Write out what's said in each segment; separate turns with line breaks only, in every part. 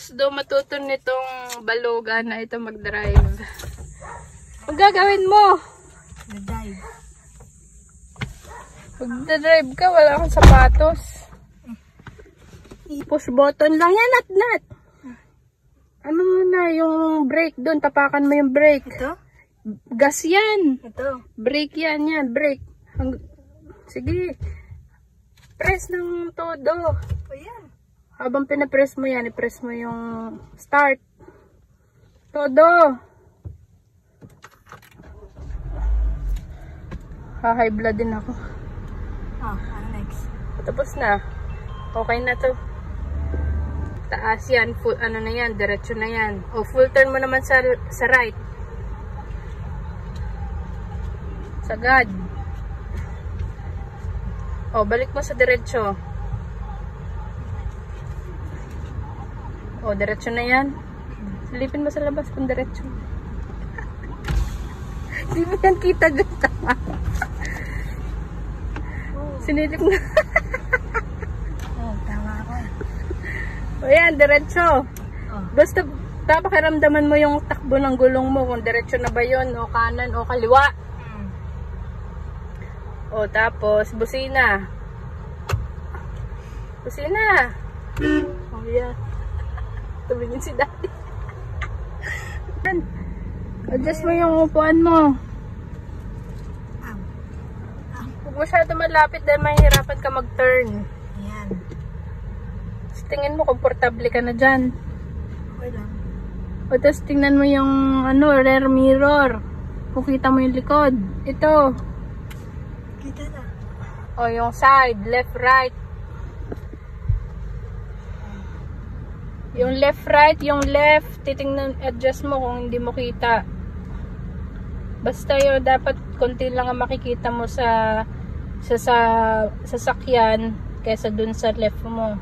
Gusto daw matuto nitong baloga na ito mag-drive. Ang gagawin mo?
Mag-drive.
Mag-drive ka, wala kang sapatos. Push button lang yan, nat. Ano na, yung brake doon, tapakan mo yung brake.
Ito?
Gas yan.
Ito.
Brake yan, brake. Sige. Press ng todo.
O yan.
Habang pinapress mo yan, i-press mo yung start. Todo. High blood din ako.
Oh, ano next?
Tapos na. Okay na to. Taas yan. Full, ano na yan. Diretso na yan. O, full turn mo naman sa right. Sagad. O, balik mo sa diretso. O, diretso na yan. Silipin mo sa labas kung diretso. Hindi mo yan kita ganda. Sinilip na.
Oh, tama ako.
O yan, diretso.
Oh.
Basta papakiramdaman mo yung takbo ng gulong mo kung diretso na ba yun o kanan o kaliwa. O tapos busina. Busina. O yan. Tumingin si daddy. Adjust mo yung upuan mo. Huwag masyado malapit dahil mahihirapan ka mag-turn.
Ayan.
Tingin mo, komportable ka na dyan.
Okay lang.
O tapos tingnan mo yung rear mirror. Kung kita mo yung likod. Ito.
Kita na.
O yung side, left, right. Yung left, right, yung left, titingnan, adjust mo kung hindi mo kita. Basta yun, dapat konti lang ang makikita mo sa sasakyan kaysa dun sa left mo.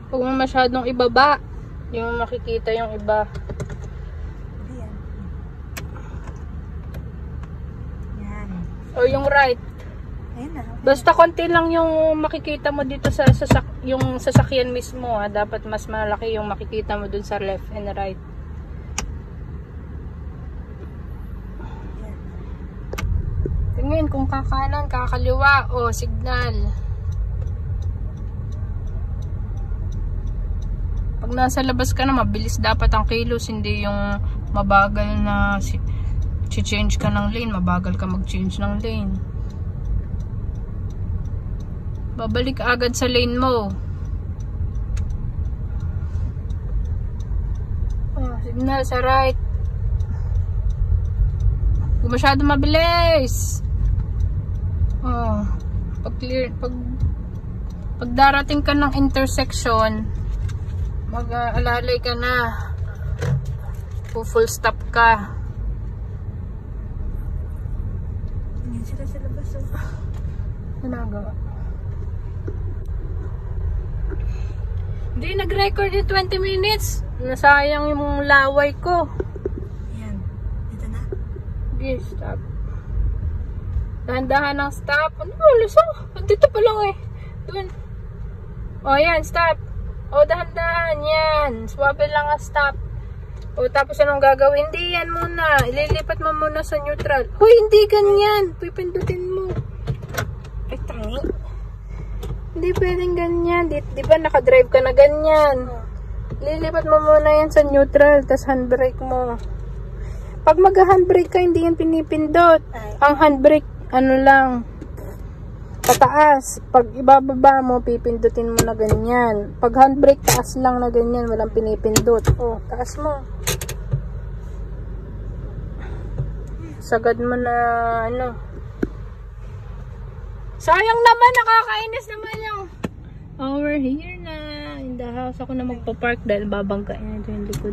Huwag mo masyadong ibaba, yung makikita yung iba.
Ayan. Yan.
O yung right.
Ayan na.
Basta konti lang yung makikita mo dito sa yung sasakyan mismo. Dapat mas malaki yung makikita mo dun sa left and right.
Ayan.
Tingin kung kakanan, kakaliwa. O, signal. Pag nasa labas ka na, mabilis dapat ang kilos. Hindi yung mabagal na change ka ng lane. Mabagal ka mag-change ng lane. Babalik agad sa lane mo. Oh, signal sa right. Huwag masyado mabilis. Oh, pag darating ka ng intersection, mag-alalay ka na. Full stop ka.
Tingin sila sa labas.
Nagawa. Hindi, nag-record yung 20 minutes. Nasayang yung laway ko.
Ayan. Dito na.
Okay, stop. Dahan-dahan ng stop. Ano ba? Lasa? Dito pa lang eh. Doon. O, yan. Stop. O, dahan-dahan. Yan. Swabe lang ang stop. O, tapos anong gagawin? Hindi, yan muna. Ililipat mo muna sa neutral. Hoy, hindi ganyan. Pipindutin mo. Ay, tangi. Hindi pwedeng ganyan. Di ba nakadrive ka na ganyan? Lilipat mo muna yan sa neutral, tas handbrake mo. Pag mag-handbrake ka, hindi yan pinipindot. Ang handbrake, ano lang, pataas. Pag ibababa mo, pipindutin mo na ganyan. Pag handbrake, taas lang na ganyan, walang pinipindot. O, taas mo. Sagad mo na, ano. Sayang naman, nakakainis naman yung over here na in the house. Ako na magpa-park dahil babangkain ito yung likod.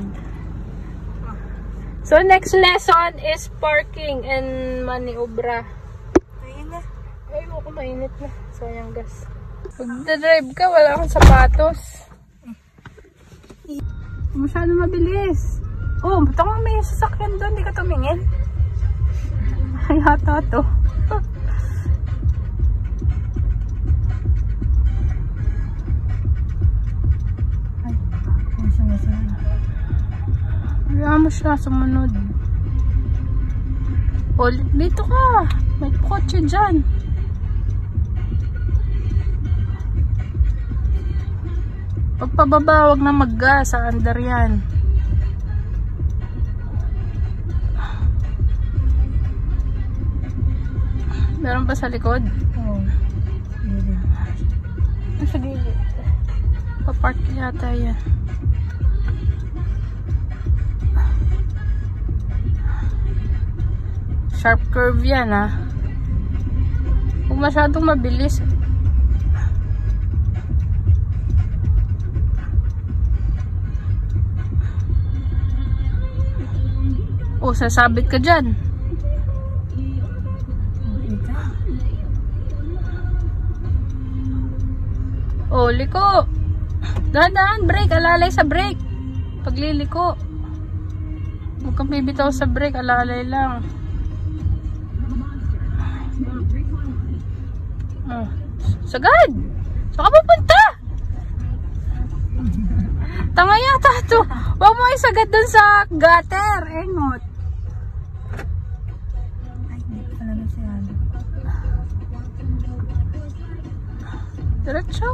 So next lesson is parking and maniobra.
Ayan na.
Ay, ako mainit na. Sayang gas. Pag drive ka, wala akong sapatos. Masyado mabilis. Oh, ba't ako may sasakyan doon? Hindi ka tumingin? Ay, hata to. Kaya mo siya sumunod. O, dito ka. May kotse dyan. Pagpababa, wag na mag-gas. Sa under yan. Meron pa sa likod?
Oo.
Sa gilid. Pa-park yata yan. Sharp curve yan, ha. Huwag masyadong mabilis. O, sasabit ka dyan. O, liko. Dahan-dahan, brake. Alalay sa brake. Pagliliko. Huwag kang bibitaw sa brake. Alalay lang. Oh, sagad. Saan ka pupunta? Tanga yata ito. Huwag mo isagad dun sa gutter. Engot.
Ay, hindi ko pala nasyado.
Diretso.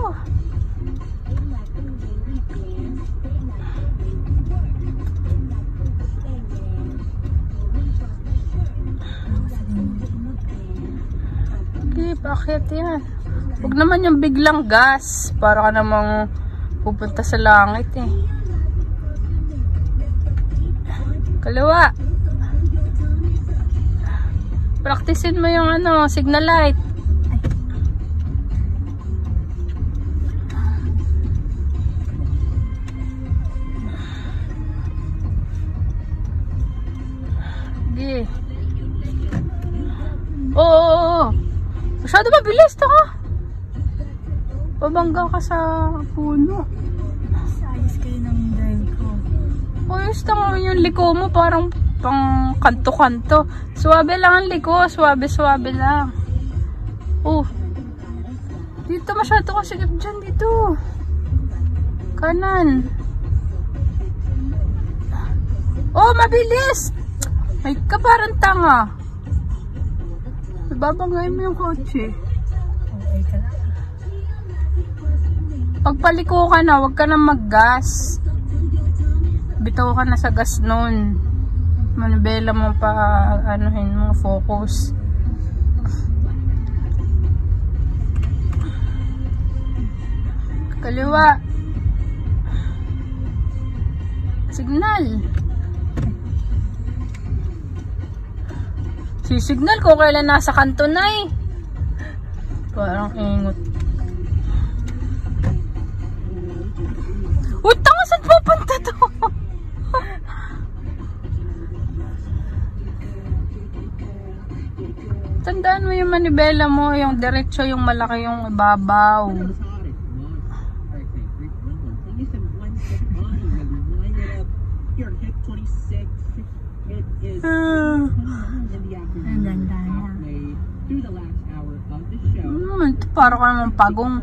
Okay, bakit yan? Huwag naman yung biglang gas. Para ka namang pupunta sa langit eh. Kaliwa. Praktisin mo yung ano, signal light. Sige. Oo. Masyado mabilis to ka. Pabangga ka sa puno.
Ayos kayo ng drive ko.
Ayos naman yung liko mo. Parang pang kanto-kanto. Suwabe lang ang liko. Suwabe-suwabe lang. Oh. Dito masyado ka sigip dyan. Dito. Kanan. Oh, mabilis. May ka parang tanga. Babangay mo yung kotse.
Okay ka lang.
Pagpaliko ka na, huwag ka na mag-gas. Bitaw ka na sa gas nun. Manibela mo pa, anuhin mo, focus. Kaliwa. Signal. Signal ko kailan nasa kanto na eh. Parang ingot. Utang, saan pupunta to? Tandaan mo yung manibela mo, yung diretso, yung malaki yung ibabaw. Ito para ka naman pagong.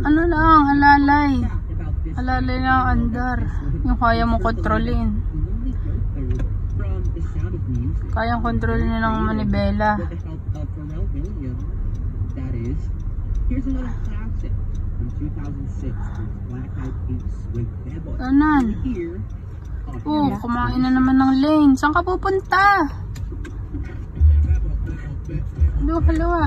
Ano lang, alalay. Alalay lang andar. Yung kaya mo kontrolin. Kayang kontrolin ng manibela. Anan? Kumain na naman ng lane. Saan ka pupunta? Kaliwa.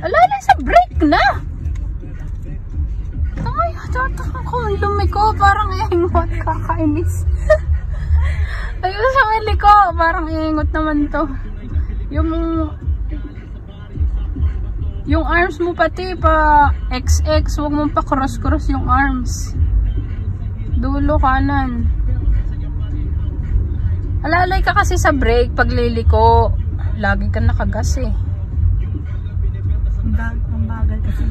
Alalay sa brake na. Ay, kung lumiko, parang ingot, kakainis. Ayun sa liko, parang ingot naman to. Yung arms mo pati pa XX, huwag mo pa cross-cross yung arms. Dulo kanan. Alalay ka kasi sa brake pag liliko. Lagi ka nakagas eh.
Ang bagal kasi.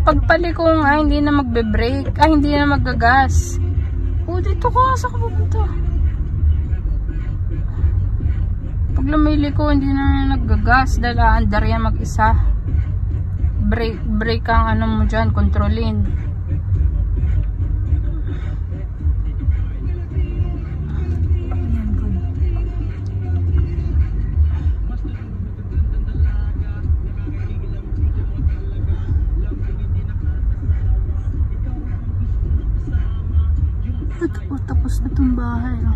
Pagpaliko nga, hindi na magbe-brake. Hindi na magagas. Dito ka. Saan ka pupunta? Pag lumili ko, hindi na naggagas dahil aandar yan mag-isa. Brake ang ano mo dyan, kontrolin.
Ayan ko.
Tapos na itong bahay. Oh.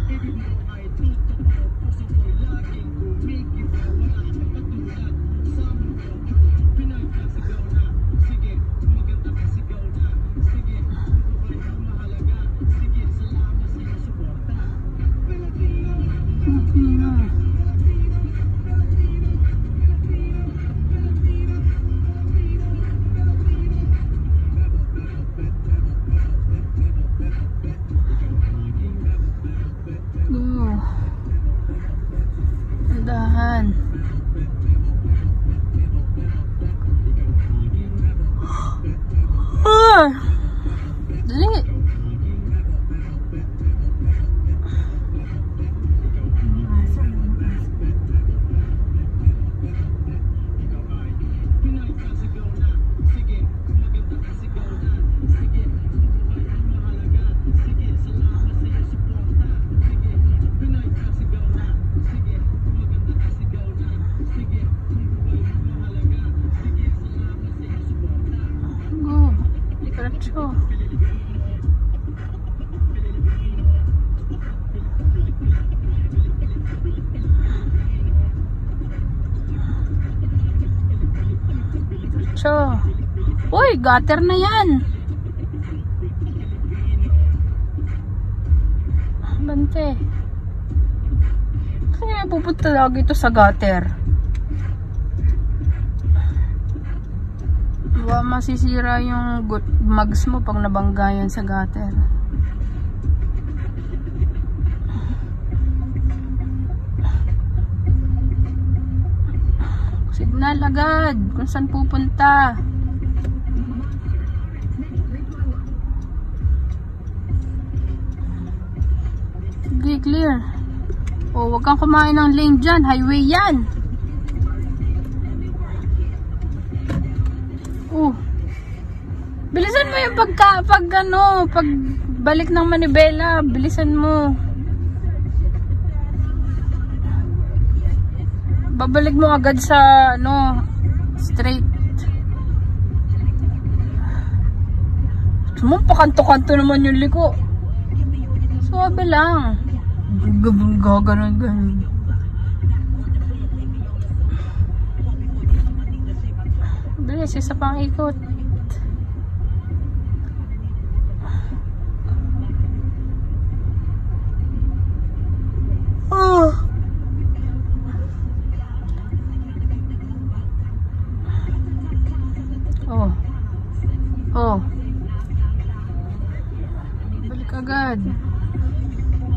Dahan. Dali. Diretso. Diretso. Uy, gutter na yan. Bante. Kaya pupunta lagi ito sa gutter. Masisira yung mugs mo pag nabangga yan sa gutter. Signal agad kung saan pupunta. Sige, clear. O, wag kang kumain ng lane dyan. Highway yan. Bilisan mo yung pag balik ng manibela, bilisan mo. Babalik mo agad sa straight. Pakanto-kanto naman yung liko. Suwabe lang. Gaganon. Bilis, isa pang ikot.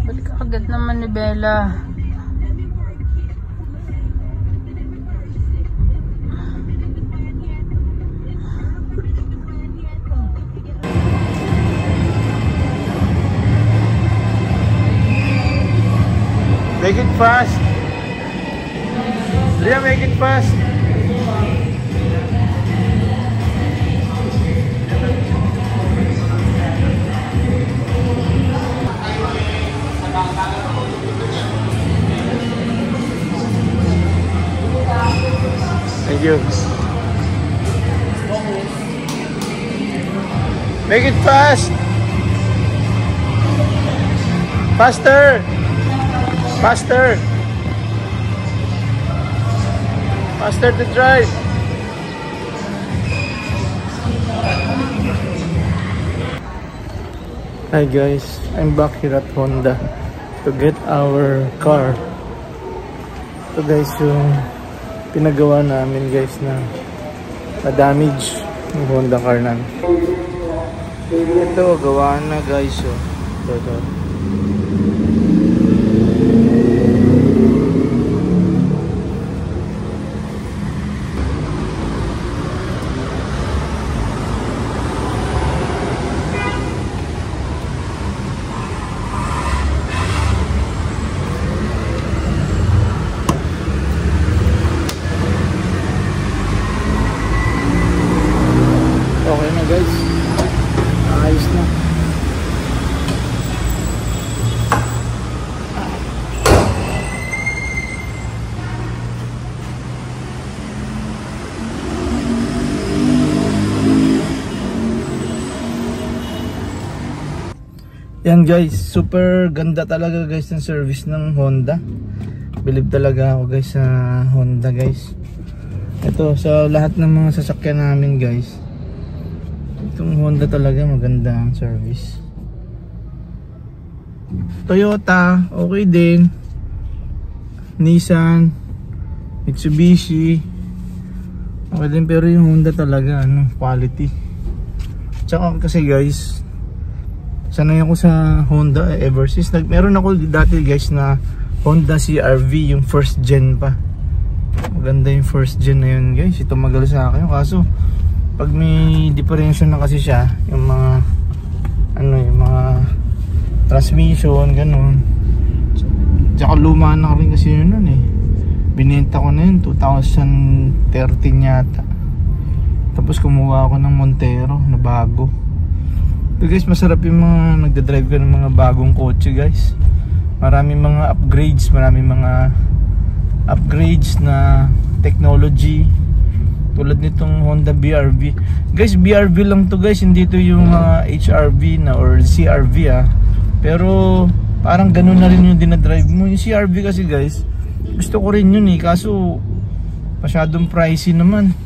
Balik agad naman ni Bella.
Make it fast. Ria, make it fast. Thank you. Make it fast. Faster. Faster. Faster to drive. Hi guys, I'm back here at Honda to get our car. Ito guys yung pinagawa namin guys na damage yung Honda car namin. Ito gawa na guys. Ito. Yan guys, super ganda talaga guys ng service ng Honda. Believe talaga ako guys sa Honda guys. Ito sa lahat ng mga sasakyan namin guys, itong Honda talaga maganda ang service. Toyota okay din, Nissan, Mitsubishi okay din, pero yung Honda talaga ano, quality. Tsaka kasi guys, sanay ako sa Honda ever since. Meron ako dati guys na Honda CR-V, yung first gen pa. Maganda yung first gen na yun guys. Ito magal sa akin. Kaso pag may differential na kasi siya, yung mga ano, yung mga transmission ganun. Tsaka luma na rin kasi yun nun eh. Binenta ko na yun 2013 yata. Tapos kumuha ako ng Montero na bago. So guys, masarap yung mga nagdadrive ka ng mga bagong kotse guys. Maraming mga upgrades na technology. Tulad nitong Honda BR-V. Guys, BR-V lang to guys, hindi to yung mga HR-V na or CR-V ah. Pero parang ganun na rin yung dinadrive mo. Yung CR-V kasi guys, gusto ko rin yun eh. Kaso masyadong pricey naman.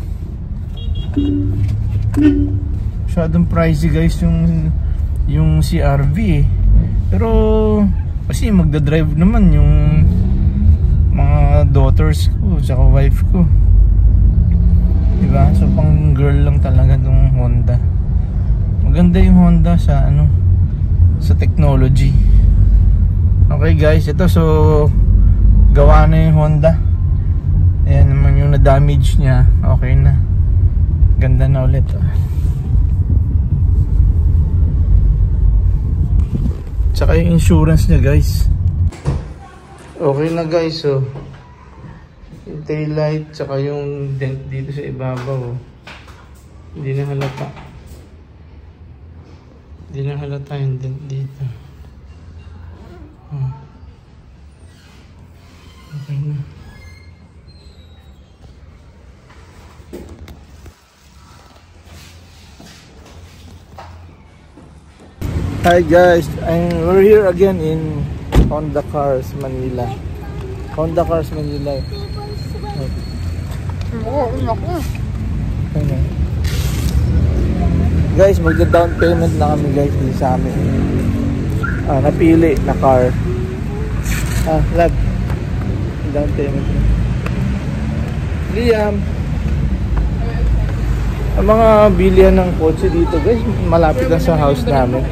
Masyadong pricey guys yung CR-V eh. Pero kasi magdadrive naman yung mga daughters ko tsaka wife ko, diba? So pang girl lang talaga tong Honda. Maganda yung Honda sa ano, sa technology. Okay guys, ito so gawa na yung Honda. Ayan naman yung na-damage nya, okay na. Ganda na ulit oh. Tsaka yung insurance niya guys, okay na guys. So yung tail light tsaka yung dent dito sa ibabaw hindi na halata. Hindi na halata yung dent dito. Okay na. Hi guys, we're here again in Honda Cars Manila. Honda Cars Manila. Guys, magda-down payment na kami guys din sa amin. Napili na car. Lab. Down payment na. Liam. Ang mga bilihan ng kotse dito guys, malapit lang sa house namin.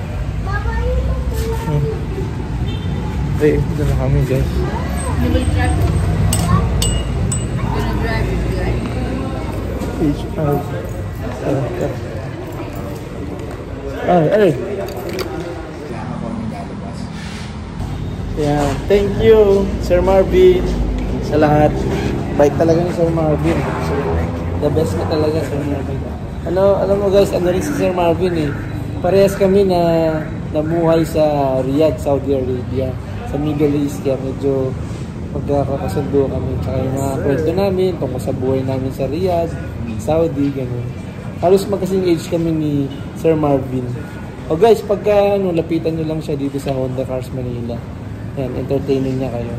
Okay, dito na kami guys.
You will drive. Gonna drive it guys.
Yeah, thank you Sir Marvin sa lahat. Bait talaga ni Sir Marvin. The best ka talaga Sir Marvin. Alam mo guys, ano rin si Sir Marvin eh. Parehas kami na namuhay sa Riyadh, Saudi Arabia. Sa Middle East, kaya medyo magkakasundo kami. Tsaka yung mga kwento namin tungkol sa buhay namin sa Riyadh, Saudi, gano'n. Halos magkasing age kami ni Sir Marvin. O guys, pagka lapitan nyo lang siya dito sa Honda Cars Manila. Yan, entertainin niya kayo.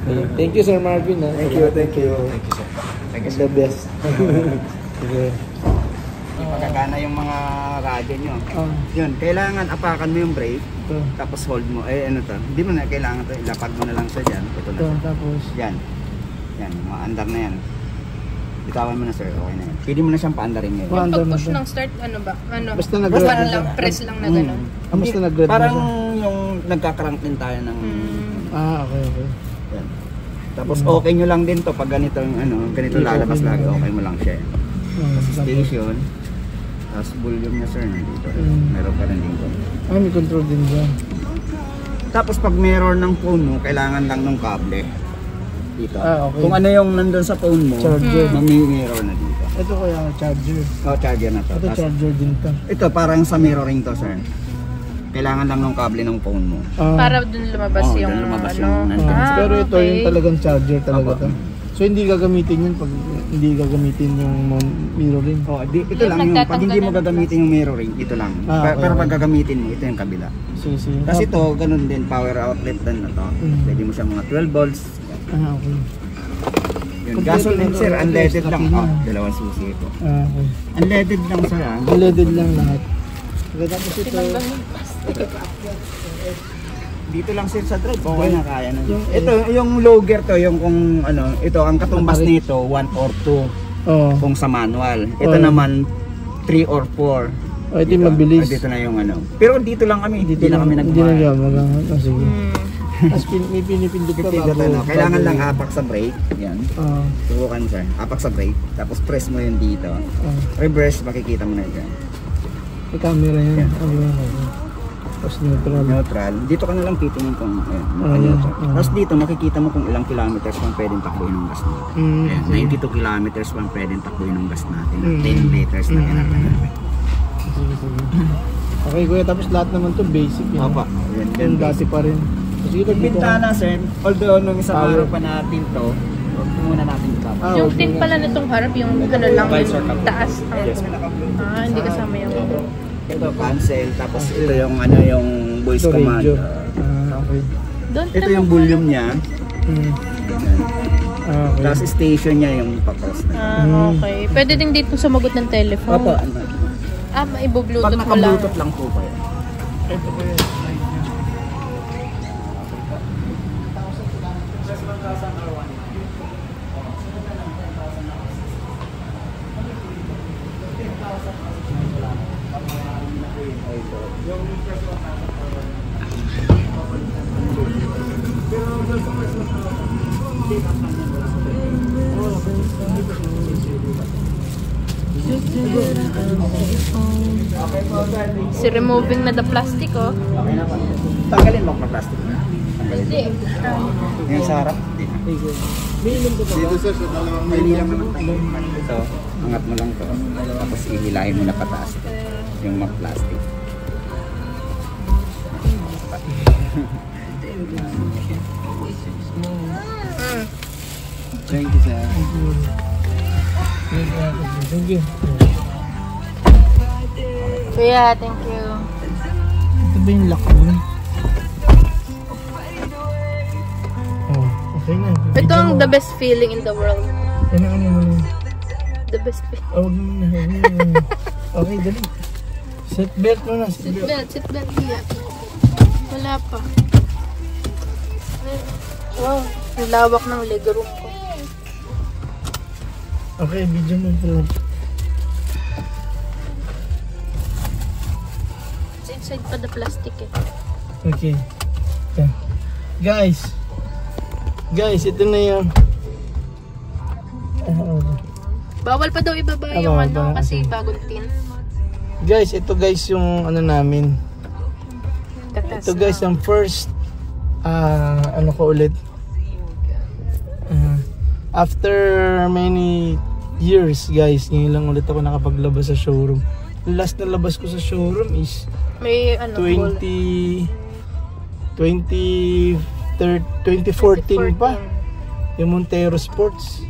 Okay. Thank you Sir Marvin. Thank you. Thank you sir. Thank you sir. The best. Okay.
Pagkakana yung mga radyo nyo. Yun, kailangan apakan mo yung brake. Tapos hold mo. Ano to? Hindi mo na kailangan to. Ilapag mo na lang siya dyan.
Tapos
yan. Yan, mga andar na yan. Bitawan mo na sir, okay na yan. Pwede mo na siyang paandarin ngayon.
Yung pag-push ng start, ano ba? Ano?
Basta nag-rev
lang, press lang na gano'n.
Basta nag-rev
parang yung nagkakrank din tayo ng...
okay.
Yan. Tapos okay nyo lang din to pag ganito, ganito lalabas lagi. Okay mo lang siya. Station. Tapos volume niya sir, nandito. Meron ka rin dito.
May control din dyan.
Tapos pag meron ng phone mo, kailangan lang ng kable. Dito.
Okay.
Kung ano yung nandun sa phone mo,
charger.
Mirror na dito.
Ito kaya charger.
Charger na to.
Ito charger din to.
Ito parang sa mirroring to sir. Kailangan lang ng kable ng phone mo.
Para dun lumabas yung
lumabas
ano.
yung
pero ito yung talagang charger talaga to. So hindi gagamitin yun pag hindi gagamitin yung mirroring.
Oh, ito
Yung
lang yung pag
nagtatanggal
hindi mo
ng
gagamitin yung mirroring, ito lang.
Ah, okay,
Pero
okay.
pag gagamitin mo, ito yung kabila.
Sige, sige.
Kasi ito, ganun din, power outlet din na to. Pwede mo siya mga 12 volts.
Okay.
Yun,
Kompleto
gasoline
na
sir,
to.
unleaded lang.
Kapila.
Oh, dalawang susi ito.
Okay.
Unleaded lang sir ah.
LED lang lahat. Tapos ito,
Tinanggal ng plastic.
Dito lang sir sa drive, okay na kaya na.
Yung-
Ito, yung low gear to, yung kung ano, ito, ang katumbas nito, 1 or 2
oh.
kung sa manual. Ito
Oh.
naman, 3 or 4.
Oh, ito yung mabilis.
Dito na yung ano. Pero dito lang kami, hindi na kami
Hindi na
nagmahal.
sige. Tapos may pinipindot ka
Pipindot
bago.
ano, kailangan lang apak sa brake. Yan.
Ah,
Subukan sir. Apak sa brake. Tapos press mo yun dito. Reverse, makikita mo na dyan.
may camera yan.
Yeah.
Tapos neutral.
Neutral. Dito ka na lang titingin kung
yan.
Tapos dito makikita mo kung ilang kilometers pang pwedeng takbuhin ng gas natin. Ayan, 92 kilometers pang pwedeng takbuhin ng gas natin. 10 liters na kinatan natin.
Sige, sige. Okay kuya, tapos lahat naman to basic yan.
Opa. Yan,
Yan dati pa rin. Sige,
Yung bintana sir, although nung isang
Power.
araw pa natin to, huwag muna natin ito.
Yung tin pala nitong harap, yung ano lang,
Visor
yung
cover.
taas.
Yes, may naka-blue.
Hindi kasama yung...
Ito cancel, tapos ito yung ano yung voice
Ito
command.
radio. Okay.
Doon
Ito yung volume niya.
Hmm.
Yan.
Okay.
Tapos station niya yung pa-cross na.
okay. Pwede din dito sumagot ng telephone.
Opo.
Maibo-bluetooth
Pag
mo lang.
naka-bluetooth lang po pa yan.
Ito kuya.
Si removing na the plastic, oh.
Okay na po. Tanggalin mo ang plastic na.
Hindi.
Yung sa harap. Dito sir, sa dalawang may lang naman tayo. Ito, angat mo lang to. Tapos ihilahin mo na pataas ito. Yung mga plastic. Thank you sir.
Thank you.
Kuya, thank you.
Ito ba yung lock mo? Oh, okay na.
Ito ang the best feeling in the world.
Kailangan mo na.
The best feeling.
Oh, wag mo na. Wag mo na. Okay, dali. Seatbelt mo na.
Seatbelt, yeah. Wala pa. Wow, ang lawak ng legroom ko.
Okay, video mo po.
It's inside pa the plastic eh.
Okay. Ito. Guys, ito na yung
Bawal pa daw ibaba
Ah,
yung
bawal
ano
pa.
kasi bagong tin.
guys, ito guys yung ano namin.
Katas
Ito guys
na.
yung first ano ko ulit. After many years guys, ngayon lang ulit ako nakapaglabas sa showroom. Yung last na labas ko sa showroom is
May ano,
2014 pa. Yung Montero Sports.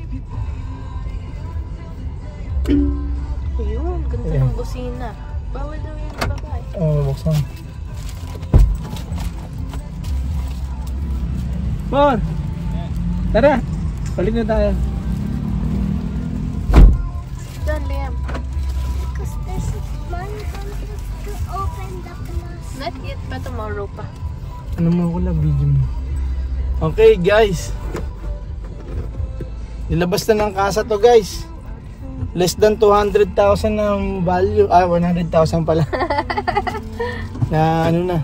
Ayun, ganda
Ayan.
ng busina. Bawal daw yung babae.
Oh, buksan. Bon! Tara! Balik na tayo.
John, Liam.
Because this is one going to open the glass.
Not yet pa, tomorrow pa.
Ano mo ako lang video mo? Okay guys. Nilabas na ng kasa to guys. Less than 200,000 ng value. 100,000 pala. Na ano na.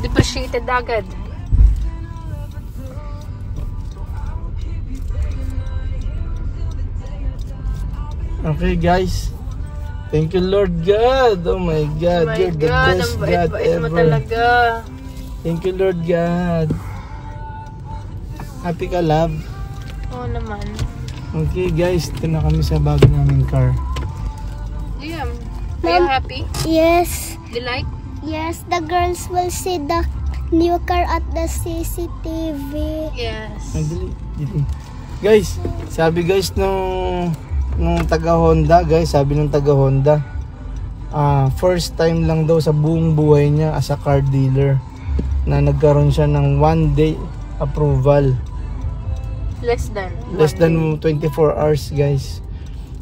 Depreciated agad.
Okay guys. Thank you Lord God. Oh my God.
Oh my
You're the
God,
best
ang
God
bait-bait mo
ever.
talaga.
Thank you Lord God. Happy ka love.
Oo naman.
Okay guys. Ito na kami sa bago naming car.
Liam, are you happy?
Yes,
Do you like?
yes, the girls will see the new car at the CCTV.
Yes.
Ay, dali. Guys, sabi guys nung taga Honda, guys, sabi nung taga Honda, first time lang daw sa buong buhay niya as a car dealer na nagkaroon siya ng 1 day approval.
Less than
24 hours, guys.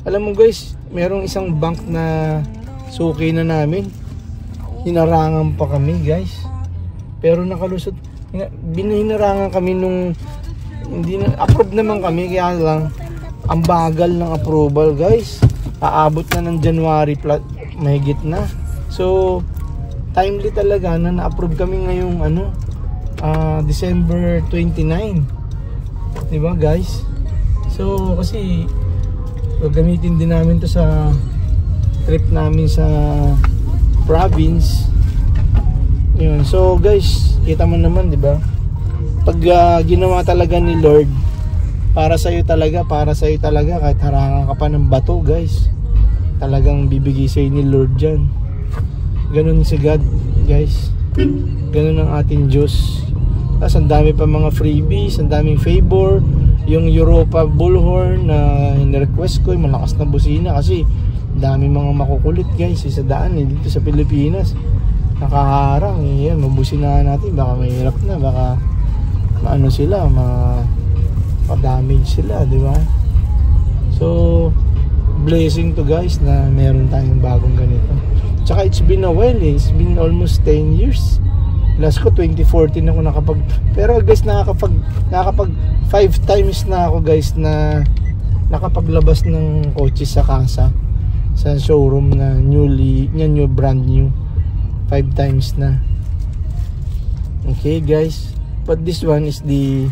Alam mo guys, merong isang bank na suki na namin. Hinarangan pa kami, guys. Pero nakalusot. Hinarangan kami nung hindi na approve naman kami, kaya lang ang bagal ng approval, guys. Aabot na ng January mahigit na. So timely talaga na na-approve kami ngayong December 29. 'Di ba, guys? So kasi gagamitin din namin to sa trip namin sa province. Yun. So guys, kita mo naman, 'di ba? Pag ginawa talaga ni Lord para sa iyo talaga kahit harangan ka pa ng bato, guys. Talagang bibigay sa ni Lord diyan. Ganun si God, guys. Ganun ang ating Diyos. Tapos ang dami pa mga freebies, ang daming favor. Yung Europa Bullhorn na in-request ko, yung malakas na busina kasi dami mga makukulit, guys, sa daan dito sa Pilipinas. Nakaharang, yan, mabusinahan natin, baka mahirap na, baka maano sila, ma-damage sila, di ba? So blessing to, guys, na meron tayong bagong ganito. Tsaka it's been a while, it's been almost 10 years. Last ko 2014 ako pero guys, nakakapag 5 times na ako, guys, na nakapaglabas ng kotse sa kasa sa showroom na new brand new. 5 times na. Okay, guys, but this one is the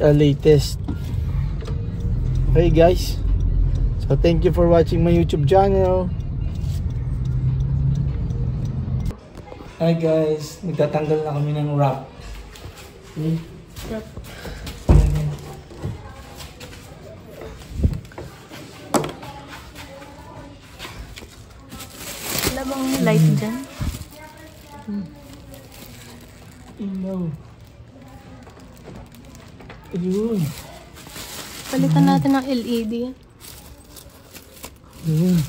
latest. Okay, guys, so thank you for watching my YouTube channel. Hi guys, magtatanggal na kami ng wrap. Okay?
Wrap. Wala bang light dyan?
Ilaw. Ayun.
Palitan natin ng LED yan.
Ayun.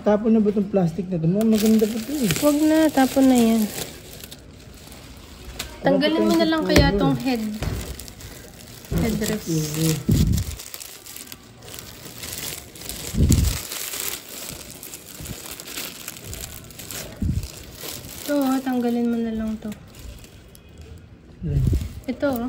Tapon na ba itong plastic na ito? Maganda pa ito eh.
Huwag na, tapon na yan. Tanggalin mo na lang kaya tong headrest. Ito, tanggalin mo na lang to. Ito,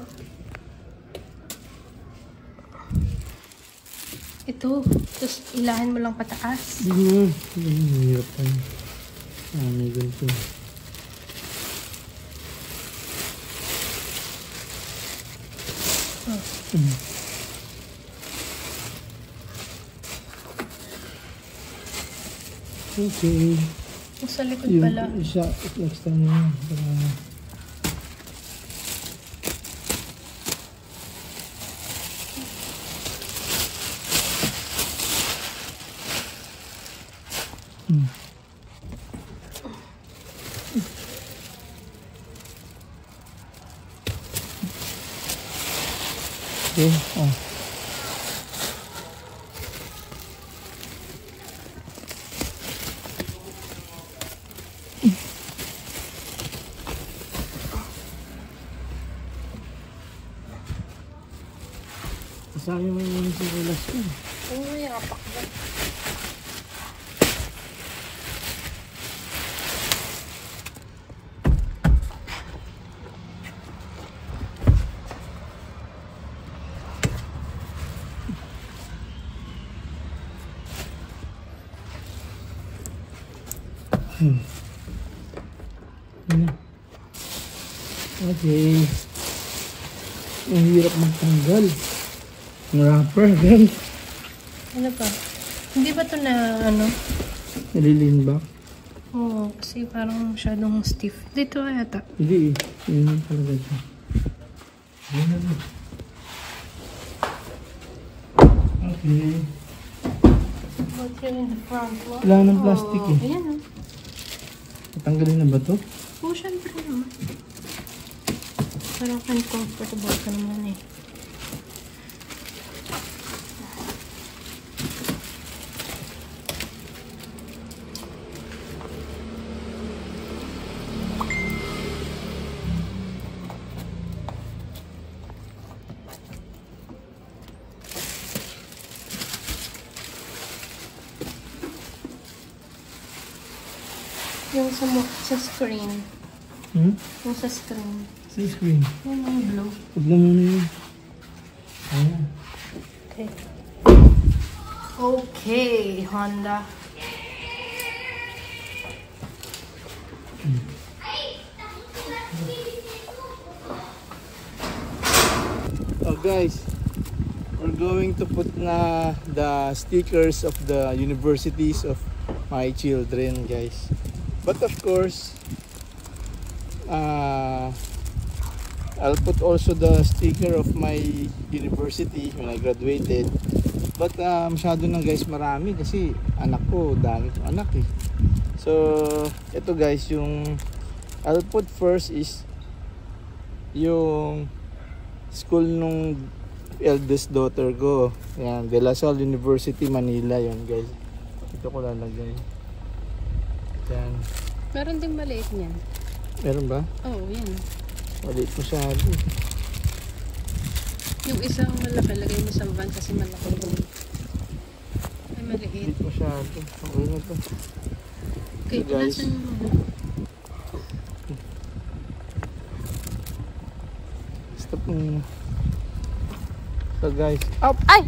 ito. Tapos ilahan mo lang pataas.
Hirap pa yun. May ganito. Okay.
Sa likod pala.
Isa, extra na yun. Okay. Sayang mo yung sa relas ko.
Oo, yapak ba?
Okay. Ang hirap magtanggal. Ang wrapper, guys.
Ano pa? Hindi ba ito na
Nalilin ba?
Oo, kasi parang masyadong stiff. Dito yata.
Hindi eh. Yun talaga siya. Yun na. Okay.
What's here in the front?
Wala ng plastic eh.
Ayan.
Tatanggalin na ba ito?
Oo, syempre naman. Parang comfortable ka naman eh. Yung sa screen. Yung sa screen.
Sa screen.
Yung mga blue.
Huwag na muna yun. Ayan.
Okay. Okay, Honda.
Oh guys, we're going to put na the stickers of the universities of my children, guys. But of course, I'll put also the sticker of my university when I graduated. But masyado na guys, marami kasi anak ko, dami kong anak eh. So ito guys, yung I'll put first is yung school nung eldest daughter ko. Yan, De La Salle University, Manila. Yan guys, ito ko lalagay. Yan.
Meron ding maliit niyan.
Meron ba?
Oo, yan.
Maliit masyado.
Yung isang malaki, lagay mo sa van kasi malaki yun. Ay, maliit.
Maliit masyado. Okay na to.
Okay,
guys.
nasan mo?
Stop mo. So guys. Up!
Ay!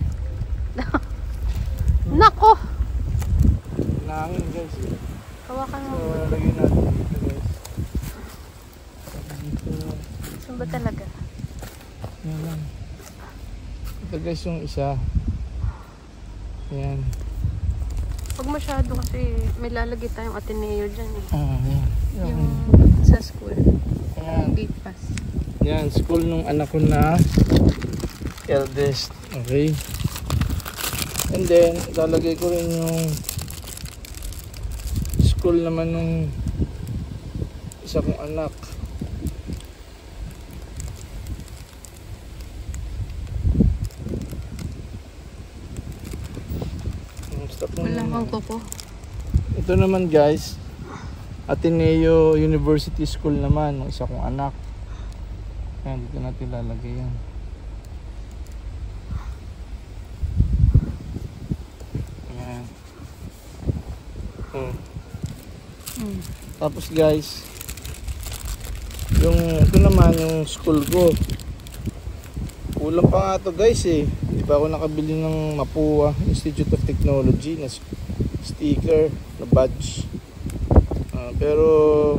Nako!
Nangin guys.
Hawakan
So
mo.
lagyan natin dito guys. Dito.
Saan ba talaga?
Yan lang. Ito guys yung isa. Yan.
Huwag masyado kasi may lalagay tayong Ateneo dyan eh.
Yan.
Yung sa school.
Yan.
Gate pass.
Yan, school nung anak ko na eldest. Okay. And then, lalagay ko rin yung school naman nung isa kong anak.
Wala kang kuko.
Ito naman guys, Ateneo University School naman ng isa kong anak. Yan, dito natin lalagay yan. Yan. Tapos guys, yung ito naman yung school ko. Kulang pa nga to guys eh. Di pa ako nakabili ng Mapua Institute of Technology na sticker, na badge. Pero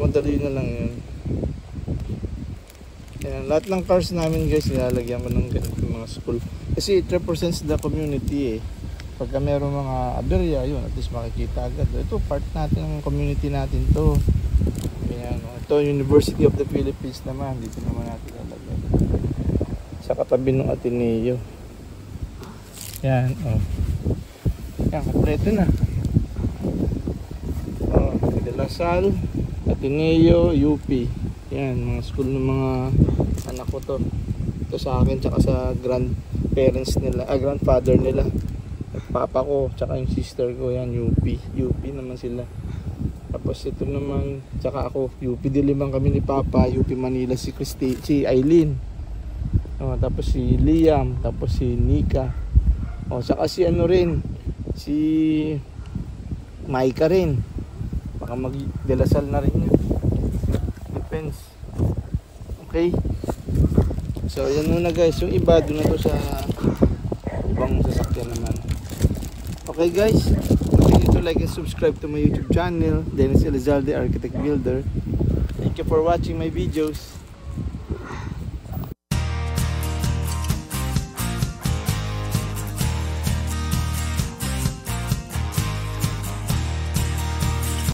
madali na lang yun. Ayan, lahat ng cars namin guys nilalagyan mo ng ganito mga school. Kasi it represents the community eh. Pagka meron mga aberya, yun, at least makikita agad. Ito part natin ng community natin to. Ayan, ito University of the Philippines naman. Dito naman natin lalagyan. Sa katabi ng Ateneo. Yan, oh. Yan, kompleto na. Oh, De La Salle, Ateneo, UP. Yan, mga school ng mga anak ko to. Ito sa akin, tsaka sa grandparents nila, grandfather nila. At papa ko, tsaka yung sister ko, yan, UP. UP naman sila. Tapos ito naman, tsaka ako, UP Diliman kami ni Papa, UP Manila si Aileen. Oh, tapos si Liam, tapos si Nika. Oh, saka si ano rin, si Maika rin. Baka mag-De La Salle na rin yun. Depends. Okay. So, yan muna guys. Yung iba, doon na to sa ibang sasakyan naman. Okay guys. Don't forget to like and subscribe to my YouTube channel, Dennis Elizalde Architect Builder. Thank you for watching my videos.